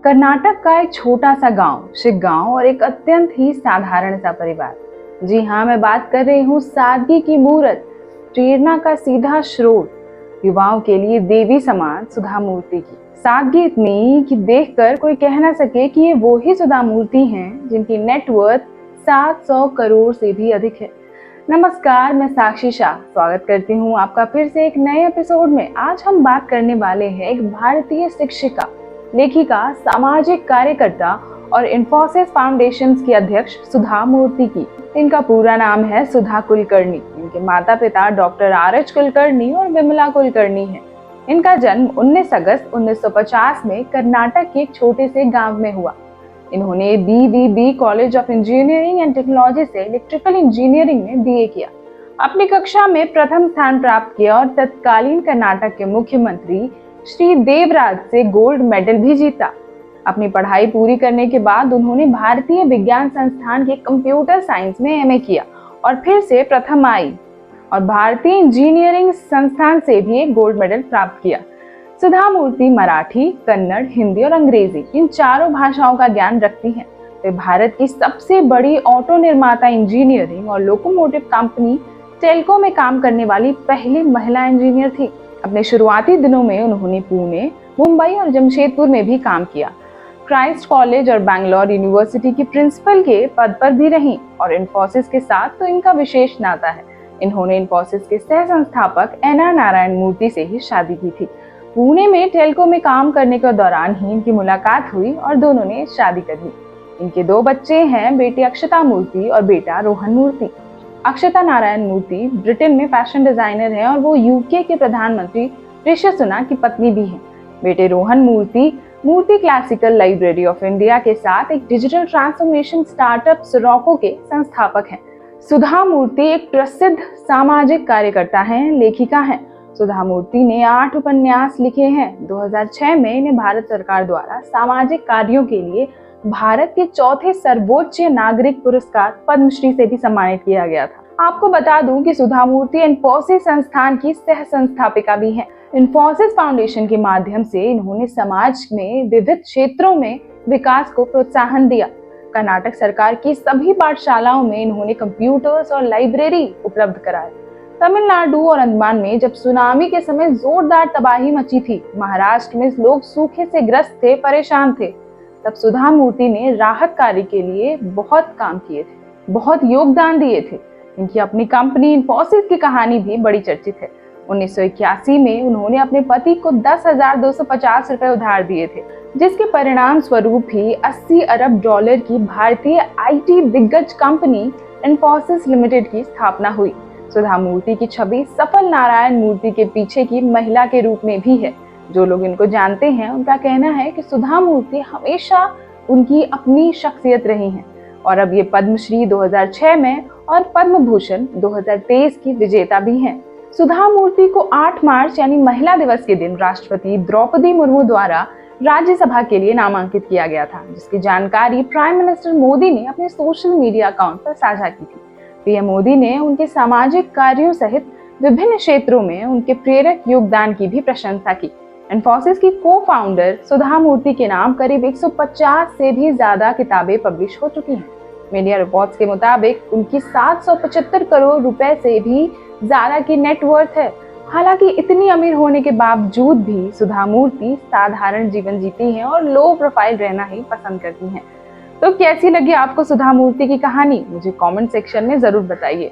कर्नाटक का एक छोटा सा गांव, शिग्गांव, और एक अत्यंत ही साधारण सा परिवार। जी हाँ, मैं बात कर रही हूँ सादगी की मूरत, प्रेरणा का सीधा स्रोत, युवाओं के लिए देवी समान सुधा मूर्ति की। सादगी इतनी कि देखकर कोई कह ना सके कि ये वो ही सुधा मूर्ति हैं जिनकी नेटवर्थ 700 करोड़ से भी अधिक है। नमस्कार, मैं साक्षी शाह स्वागत करती हूँ आपका फिर से एक नए एपिसोड में। आज हम बात करने वाले हैं एक भारतीय शिक्षिका, लेखिका, सामाजिक कार्यकर्ता और इन्फोसिस फाउंडेशन की अध्यक्ष सुधा मूर्ति की। इनका पूरा नाम है सुधा कुलकर्णी। इनके माता पिता डॉक्टर RH कुलकर्णी और विमला कुलकर्णी हैं। इनका जन्म 19 अगस्त 1950 में कर्नाटक के एक छोटे से गांव में हुआ। इन्होंने BVB college of engineering and technology से इलेक्ट्रिकल इंजीनियरिंग में BA किया। अपनी कक्षा में प्रथम स्थान प्राप्त किया और तत्कालीन कर्नाटक के मुख्यमंत्री श्री देवराज से गोल्ड मेडल भी जीता। अपनी पढ़ाई पूरी करने के बाद उन्होंने भारतीय विज्ञान संस्थान के कंप्यूटर साइंस में MA किया और फिर से प्रथम आई और भारतीय इंजीनियरिंग संस्थान से भी एक गोल्ड मेडल प्राप्त किया। सुधा मूर्ति मराठी, कन्नड़, हिंदी और अंग्रेजी इन चारों भाषाओं का ज्ञान रखती हैं। वे भारत की सबसे बड़ी ऑटो निर्माता इंजीनियरिंग और लोकोमोटिव कंपनी टेल्को में काम करने वाली पहली महिला इंजीनियर थी। अपने शुरुआती दिनों में उन्होंने पुणे, मुंबई और जमशेदपुर में भी काम किया। क्राइस्ट कॉलेज और बैंगलोर यूनिवर्सिटी की प्रिंसिपल के पद पर भी रहीं और इन्फोसिस के साथ तो इनका विशेष नाता है। इन्होंने इन्फोसिस के सह संस्थापक NR नारायण मूर्ति से ही शादी की थी। पुणे में टेल्को में काम करने के दौरान ही इनकी मुलाकात हुई और दोनों ने शादी कर ली। इनके 2 बच्चे हैं, बेटी अक्षता मूर्ति और बेटा रोहन मूर्ति। अक्षता नारायण मूर्ति ब्रिटेन में फैशन डिजाइनर हैं और वो UK के प्रधानमंत्री ऋषि सुनक की पत्नी भी हैं। बेटे रोहन मूर्ति क्लासिकल लाइब्रेरी ऑफ इंडिया के साथ एक डिजिटल ट्रांसफॉर्मेशन स्टार्टअप सिरोको के संस्थापक हैं। सुधा मूर्ति एक प्रसिद्ध सामाजिक कार्यकर्ता हैं, लेखिका हैं। सुधा मूर्ति ने 8 उपन्यास लिखे हैं। 2006 में इन्हें भारत सरकार द्वारा सामाजिक कार्यों के लिए भारत के 4थे सर्वोच्च नागरिक पुरस्कार पद्मश्री से भी सम्मानित किया गया था। आपको बता दूं कि सुधा मूर्ति इन्फोसिस संस्थान की सह संस्थापिका भी हैं। इन्फोसिस फाउंडेशन के माध्यम से इन्होंने समाज में विविध क्षेत्रों में विकास को प्रोत्साहन दिया। कर्नाटक सरकार की सभी पाठशालाओं में इन्होंने कंप्यूटर्स और लाइब्रेरी उपलब्ध कराए। तमिलनाडु और अंडमान में जब सुनामी के समय जोरदार तबाही मची थी, महाराष्ट्र में लोग सूखे से ग्रस्त थे, परेशान थे, तब सुधा मूर्ति ने राहत कार्य के लिए बहुत काम किए थे, बहुत योगदान दिए थे। इनकी अपनी कंपनी इन्फोसिस की कहानी भी बड़ी चर्चित है। 1981 में उन्होंने अपने पति को 10,250 रुपए उधार दिए थे, जिसके परिणाम स्वरूप ही 80 अरब डॉलर की भारतीय IT दिग्गज कंपनी इन्फोसिस लिमिटेड की स्थापना हुई। सुधा मूर्ति की छवि सफल नारायण मूर्ति के पीछे की महिला के रूप में भी है। जो लोग इनको जानते हैं उनका कहना है कि सुधा मूर्ति हमेशा उनकी अपनी शख्सियत रही हैं और अब ये पद्मश्री 2006 में और पद्म भूषण 2023 की विजेता भी हैं। सुधा मूर्ति को 8 मार्च यानी महिला दिवस के दिन राष्ट्रपति द्रौपदी मुर्मू द्वारा राज्यसभा के लिए नामांकित किया गया था, जिसकी जानकारी प्राइम मिनिस्टर मोदी ने अपने सोशल मीडिया अकाउंट पर साझा की थी। PM मोदी ने उनके सामाजिक कार्यों सहित विभिन्न क्षेत्रों में उनके प्रेरक योगदान की भी प्रशंसा की। इन्फोसिस की को-फाउंडर सुधा मूर्ति के नाम करीब 150 से भी ज्यादा किताबें पब्लिश हो चुकी हैं। मीडिया रिपोर्ट्स के मुताबिक उनकी 775 करोड़ रुपए से भी ज्यादा की नेटवर्थ है। हालांकि इतनी अमीर होने के बावजूद भी सुधा मूर्ति साधारण जीवन जीती हैं और लो प्रोफाइल रहना ही पसंद करती हैं। तो कैसी लगी आपको सुधा मूर्ति की कहानी? मुझे कमेंट सेक्शन में जरूर बताइए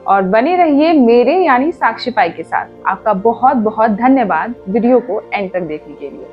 और बने रहिए मेरे यानी साक्षी पाई के साथ। आपका बहुत बहुत धन्यवाद वीडियो को एंड तक देखने के लिए।